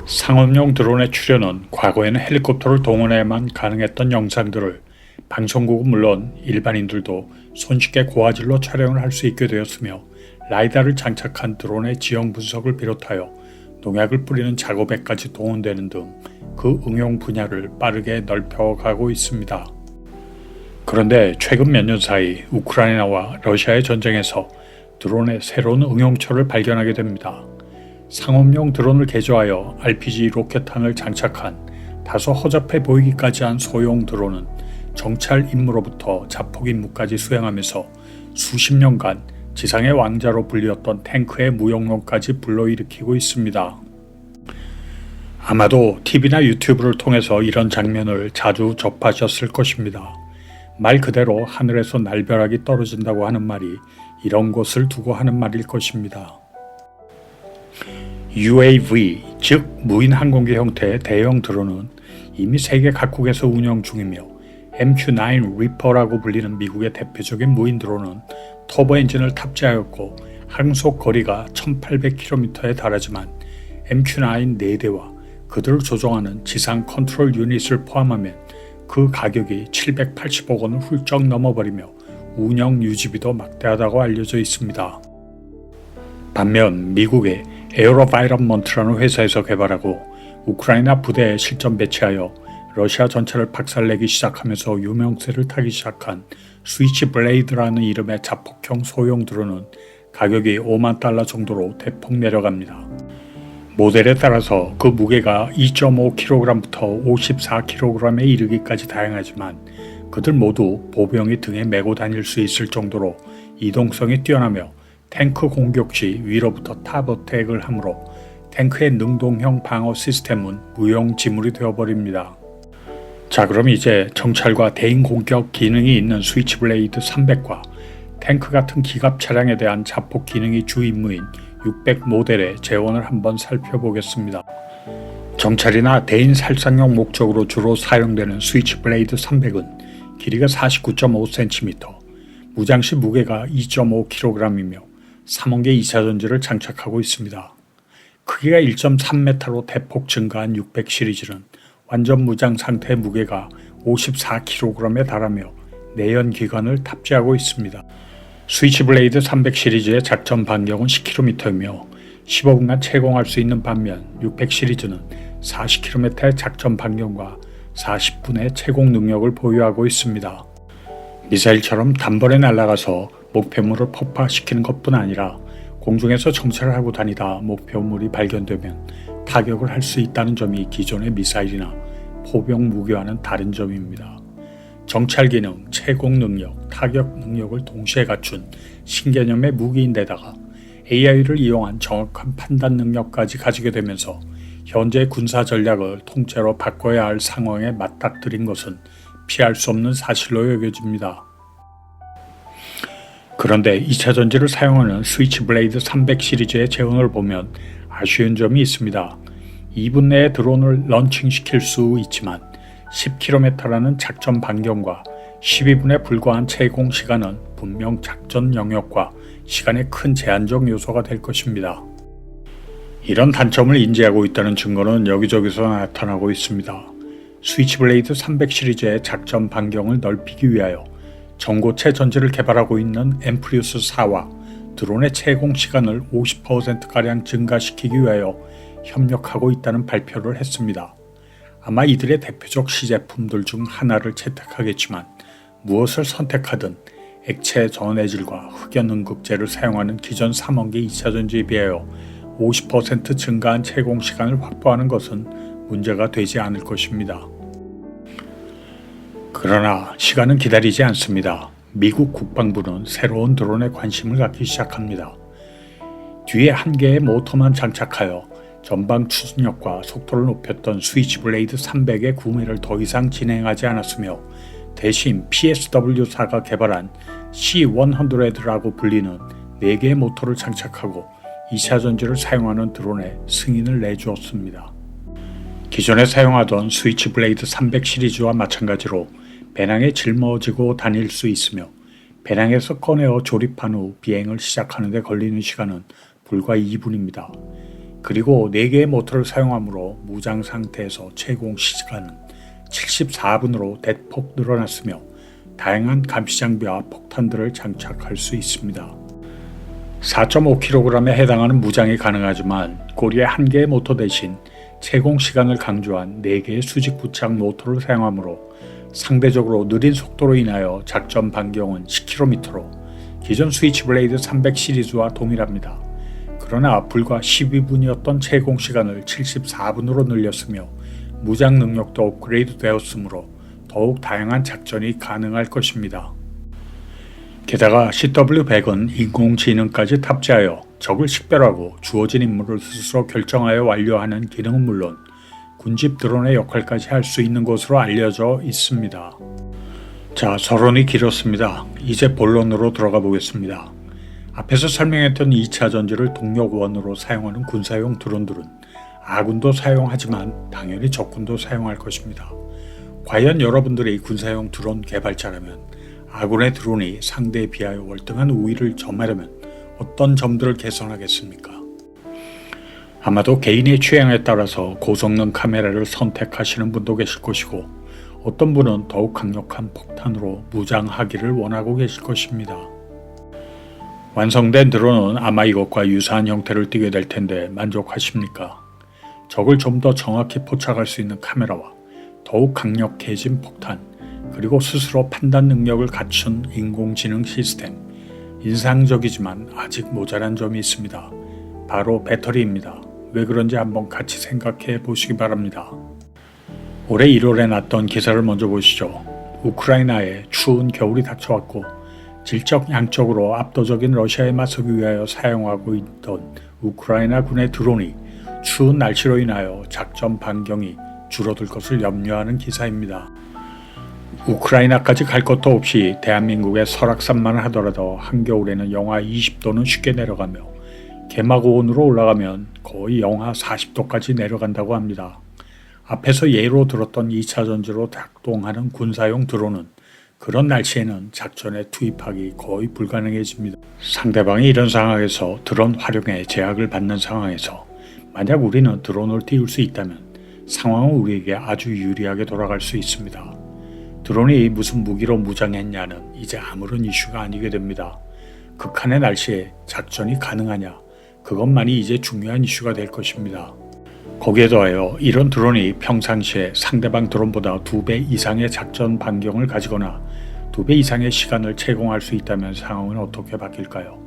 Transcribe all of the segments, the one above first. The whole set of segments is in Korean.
상업용 드론의 출현은 과거에는 헬리콥터를 동원해야만 가능했던 영상들을 방송국은 물론 일반인들도 손쉽게 고화질로 촬영을 할 수 있게 되었으며, 라이다를 장착한 드론의 지형 분석을 비롯하여 농약을 뿌리는 작업에까지 동원되는 등 그 응용 분야를 빠르게 넓혀가고 있습니다. 그런데 최근 몇 년 사이 우크라이나와 러시아의 전쟁에서 드론의 새로운 응용처를 발견하게 됩니다. 상업용 드론을 개조하여 RPG 로켓탄을 장착한 다소 허접해 보이기까지 한 소형 드론은 정찰 임무로부터 자폭 임무까지 수행하면서 수십 년간 지상의 왕자로 불리웠던 탱크의 무용론까지 불러일으키고 있습니다. 아마도 TV나 유튜브를 통해서 이런 장면을 자주 접하셨을 것입니다. 말 그대로 하늘에서 날벼락이 떨어진다고 하는 말이 이런 것을 두고 하는 말일 것입니다. UAV, 즉 무인 항공기 형태의 대형 드론은 이미 세계 각국에서 운영 중이며, MQ-9 리퍼라고 불리는 미국의 대표적인 무인 드론은 터보 엔진을 탑재하였고 항속 거리가 1800km에 달하지만 MQ-9 4대와 그들을 조종하는 지상 컨트롤 유닛을 포함하면 그 가격이 780억 원을 훌쩍 넘어버리며 운영 유지비도 막대하다고 알려져 있습니다. 반면 미국의 에어로바이런먼트라는 회사에서 개발하고 우크라이나 부대에 실전 배치하여 러시아 전차를 박살내기 시작하면서 유명세를 타기 시작한 스위치 블레이드라는 이름의 자폭형 소형 드론은 가격이 $50,000 정도로 대폭 내려갑니다. 모델에 따라서 그 무게가 2.5kg부터 54kg에 이르기까지 다양하지만, 그들 모두 보병이 등에 메고 다닐 수 있을 정도로 이동성이 뛰어나며 탱크 공격 시 위로부터 탑어택을 하므로 탱크의 능동형 방어 시스템은 무용지물이 되어버립니다. 자, 그럼 이제 정찰과 대인 공격 기능이 있는 스위치블레이드 300과 탱크 같은 기갑 차량에 대한 자폭 기능이 주 임무인 600 모델의 재원을 한번 살펴보겠습니다. 정찰이나 대인 살상용 목적으로 주로 사용되는 스위치블레이드 300은 길이가 49.5cm, 무장시 무게가 2.5kg이며 3원계 2차전지를 장착하고 있습니다. 크기가 1.3m로 대폭 증가한 600 시리즈는 완전 무장 상태의 무게가 54kg에 달하며 내연 기관을 탑재하고 있습니다. 스위치블레이드 300 시리즈의 작전 반경은 10km이며 15분간 채공할 수 있는 반면, 600 시리즈는 40km의 작전 반경과 40분의 채공 능력을 보유하고 있습니다. 미사일처럼 단번에 날아가서 목표물을 폭파시키는 것뿐 아니라 공중에서 정찰을 하고 다니다 목표물이 발견되면 타격을 할 수 있다는 점이 기존의 미사일이나 포병 무기와는 다른 점입니다. 정찰 기능, 채공 능력, 타격 능력을 동시에 갖춘 신개념의 무기인데다가 AI를 이용한 정확한 판단 능력까지 가지게 되면서 현재 군사 전략을 통째로 바꿔야 할 상황에 맞닥뜨린 것은 피할 수 없는 사실로 여겨집니다. 그런데 2차 전지를 사용하는 스위치블레이드 300 시리즈의 재원을 보면 아쉬운 점이 있습니다. 2분 내에 드론을 런칭시킬 수 있지만 10km라는 작전 반경과 12분에 불과한 채공 시간은 분명 작전 영역과 시간의 큰 제한적 요소가 될 것입니다. 이런 단점을 인지하고 있다는 증거는 여기저기서 나타나고 있습니다. 스위치블레이드 300 시리즈의 작전 반경을 넓히기 위하여 전고체 전지를 개발하고 있는 앰프리우스 4와 드론의 채공 시간을 50%가량 증가시키기 위하여 협력하고 있다는 발표를 했습니다. 아마 이들의 대표적 시제품들 중 하나를 채택하겠지만, 무엇을 선택하든 액체 전해질과 흑연 응급제를 사용하는 기존 3원계 2차전지에 비하여 50% 증가한 채공 시간을 확보하는 것은 문제가 되지 않을 것입니다. 그러나 시간은 기다리지 않습니다. 미국 국방부는 새로운 드론에 관심을 갖기 시작합니다. 뒤에 한 개의 모터만 장착하여 전방 추진력과 속도를 높였던 스위치블레이드 300의 구매를 더 이상 진행하지 않았으며, 대신 PSW4가 개발한 C100라고 불리는 4개의 모터를 장착하고 2차 전지를 사용하는 드론에 승인을 내주었습니다. 기존에 사용하던 스위치블레이드 300 시리즈와 마찬가지로 배낭에 짊어지고 다닐 수 있으며, 배낭에서 꺼내어 조립한 후 비행을 시작하는 데 걸리는 시간은 불과 2분입니다. 그리고 4개의 모터를 사용하므로 무장 상태에서 채공 시간은 74분으로 대폭 늘어났으며 다양한 감시 장비와 폭탄들을 장착할 수 있습니다. 4.5kg에 해당하는 무장이 가능하지만 고리의 1개의 모터 대신 채공 시간을 강조한 4개의 수직 부착 모터를 사용하므로 상대적으로 느린 속도로 인하여 작전 반경은 10km로 기존 스위치블레이드 300 시리즈와 동일합니다. 그러나 불과 12분이었던 채공 시간을 74분으로 늘렸으며 무장 능력도 업그레이드 되었으므로 더욱 다양한 작전이 가능할 것입니다. 게다가 CW100은 인공지능까지 탑재하여 적을 식별하고 주어진 임무를 스스로 결정하여 완료하는 기능은 물론 군집 드론의 역할까지 할 수 있는 것으로 알려져 있습니다. 자, 서론이 길었습니다. 이제 본론으로 들어가 보겠습니다. 앞에서 설명했던 2차 전지를 동력원으로 사용하는 군사용 드론들은 아군도 사용하지만 당연히 적군도 사용할 것입니다. 과연 여러분들이 군사용 드론 개발자라면 아군의 드론이 상대에 비하여 월등한 우위를 점하려면 어떤 점들을 개선하겠습니까? 아마도 개인의 취향에 따라서 고성능 카메라를 선택하시는 분도 계실 것이고 어떤 분은 더욱 강력한 폭탄으로 무장하기를 원하고 계실 것입니다. 완성된 드론은 아마 이것과 유사한 형태를 띠게 될 텐데 만족하십니까? 적을 좀 더 정확히 포착할 수 있는 카메라와 더욱 강력해진 폭탄, 그리고 스스로 판단 능력을 갖춘 인공지능 시스템. 인상적이지만 아직 모자란 점이 있습니다. 바로 배터리입니다. 왜 그런지 한번 같이 생각해 보시기 바랍니다. 올해 1월에 났던 기사를 먼저 보시죠. 우크라이나에 추운 겨울이 닥쳐왔고 질적 양적으로 압도적인 러시아에 맞서기 위하여 사용하고 있던 우크라이나 군의 드론이 추운 날씨로 인하여 작전 반경이 줄어들 것을 염려하는 기사입니다. 우크라이나까지 갈 것도 없이 대한민국의 설악산만 하더라도 한겨울에는 영하 20도는 쉽게 내려가며 개막고온으로 올라가면 거의 영하 40도까지 내려간다고 합니다. 앞에서 예로 들었던 2차 전지로 작동하는 군사용 드론은 그런 날씨에는 작전에 투입하기 거의 불가능해집니다. 상대방이 이런 상황에서 드론 활용에 제약을 받는 상황에서 만약 우리는 드론을 띄울 수 있다면 상황은 우리에게 아주 유리하게 돌아갈 수 있습니다. 드론이 무슨 무기로 무장했냐는 이제 아무런 이슈가 아니게 됩니다. 극한의 날씨에 작전이 가능하냐, 그것만이 이제 중요한 이슈가 될 것입니다. 거기에 더하여 이런 드론이 평상시에 상대방 드론보다 2배 이상의 작전 반경을 가지거나 2배 이상의 시간을 채공할 수 있다면 상황은 어떻게 바뀔까요?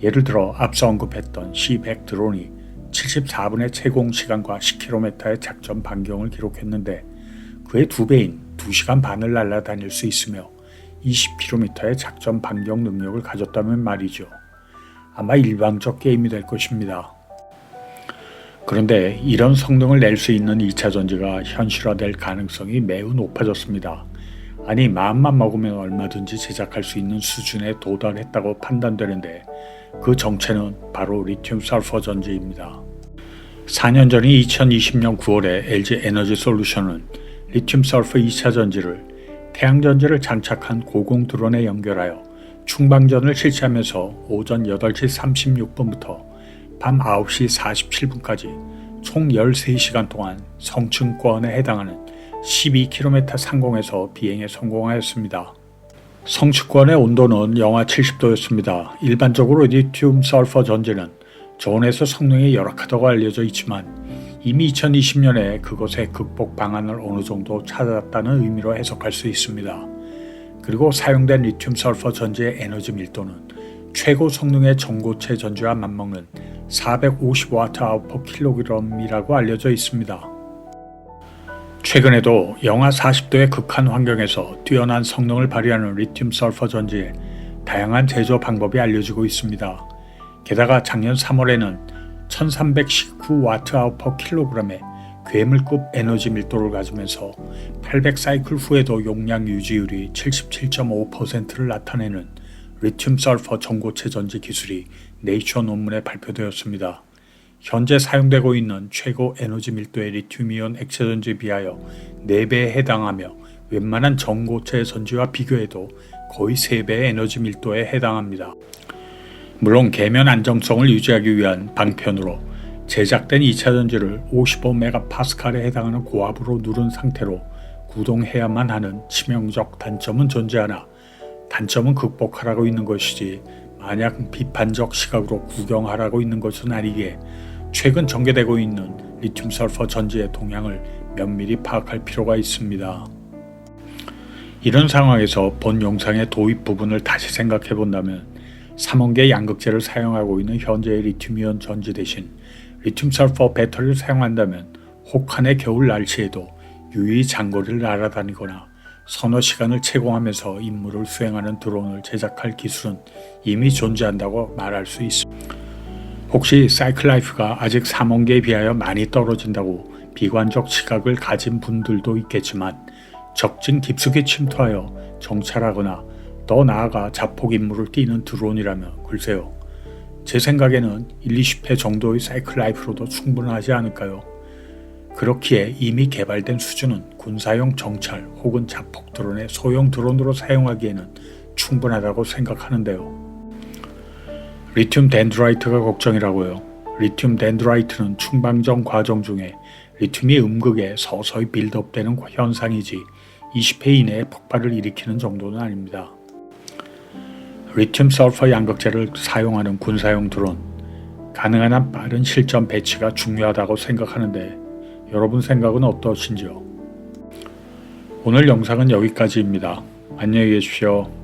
예를 들어 앞서 언급했던 C-100 드론이 74분의 채공 시간과 10km의 작전 반경을 기록했는데 그의 2배인 2시간 반을 날아다닐 수 있으며 20km의 작전 반경 능력을 가졌다면 말이죠. 아마 일방적 게임이 될 것입니다. 그런데 이런 성능을 낼 수 있는 2차 전지가 현실화될 가능성이 매우 높아졌습니다. 아니, 마음만 먹으면 얼마든지 제작할 수 있는 수준에 도달했다고 판단되는데 그 정체는 바로 리튬 설퍼 전지입니다. 4년 전인 2020년 9월에 LG 에너지 솔루션은 리튬 설퍼 2차 전지를 태양전지를 장착한 고공 드론에 연결하여 충방전을 실시하면서 오전 8시 36분부터 밤 9시 47분까지 총 13시간 동안 성층권에 해당하는 12km 상공에서 비행에 성공하였습니다. 성층권의 온도는 영하 70도였습니다. 일반적으로 리튬 설퍼 전지는 저온에서 성능이 열악하다고 알려져 있지만 이미 2020년에 그것의 극복 방안을 어느 정도 찾았다는 의미로 해석할 수 있습니다. 그리고 사용된 리튬 설퍼 전지의 에너지 밀도는 최고 성능의 전고체 전지와 맞먹는 450Wh/kg이라고 알려져 있습니다. 최근에도 영하 40도의 극한 환경에서 뛰어난 성능을 발휘하는 리튬 설퍼 전지의 다양한 제조 방법이 알려지고 있습니다. 게다가 작년 3월에는 1319Wh/kg의 괴물급 에너지 밀도를 가지면서 800사이클 후에도 용량 유지율이 77.5%를 나타내는 리튬 설퍼 전고체 전지 기술이 네이처 논문에 발표되었습니다. 현재 사용되고 있는 최고 에너지 밀도의 리튬이온 액체 전지에 비하여 4배에 해당하며 웬만한 전고체 전지와 비교해도 거의 3배의 에너지 밀도에 해당합니다. 물론 계면 안정성을 유지하기 위한 방편으로 제작된 2차 전지를 55메가파스칼에 해당하는 고압으로 누른 상태로 구동해야만 하는 치명적 단점은 존재하나 단점은 극복하라고 있는 것이지 마냥 비판적 시각으로 구경하라고 있는 것은 아니기에 최근 전개되고 있는 리튬 설퍼 전지의 동향을 면밀히 파악할 필요가 있습니다. 이런 상황에서 본 영상의 도입 부분을 다시 생각해 본다면 3원계 양극재를 사용하고 있는 현재의 리튬이온 전지 대신 리튬 설퍼 배터리를 사용한다면 혹한의 겨울 날씨에도 유유히 장거리를 날아다니거나 서너 시간을 채공하면서 임무를 수행하는 드론을 제작할 기술은 이미 존재한다고 말할 수 있습니다. 혹시 사이클 라이프가 아직 3원계에 비하여 많이 떨어진다고 비관적 시각을 가진 분들도 있겠지만 적진 깊숙이 침투하여 정찰하거나 더 나아가 자폭 임무를 띄는 드론이라면 글쎄요. 제 생각에는 1-20회 정도의 사이클 라이프로도 충분하지 않을까요? 그렇기에 이미 개발된 수준은 군사용 정찰 혹은 자폭 드론의 소형 드론으로 사용하기에는 충분하다고 생각하는데요. 리튬 덴드라이트가 걱정이라고요. 리튬 덴드라이트는 충방전 과정 중에 리튬이 음극에 서서히 빌드업되는 현상이지 20회 이내에 폭발을 일으키는 정도는 아닙니다. 리튬 설퍼 양극재를 사용하는 군사용 드론, 가능한 한 빠른 실전 배치가 중요하다고 생각하는데 여러분 생각은 어떠신지요? 오늘 영상은 여기까지입니다. 안녕히 계십시오.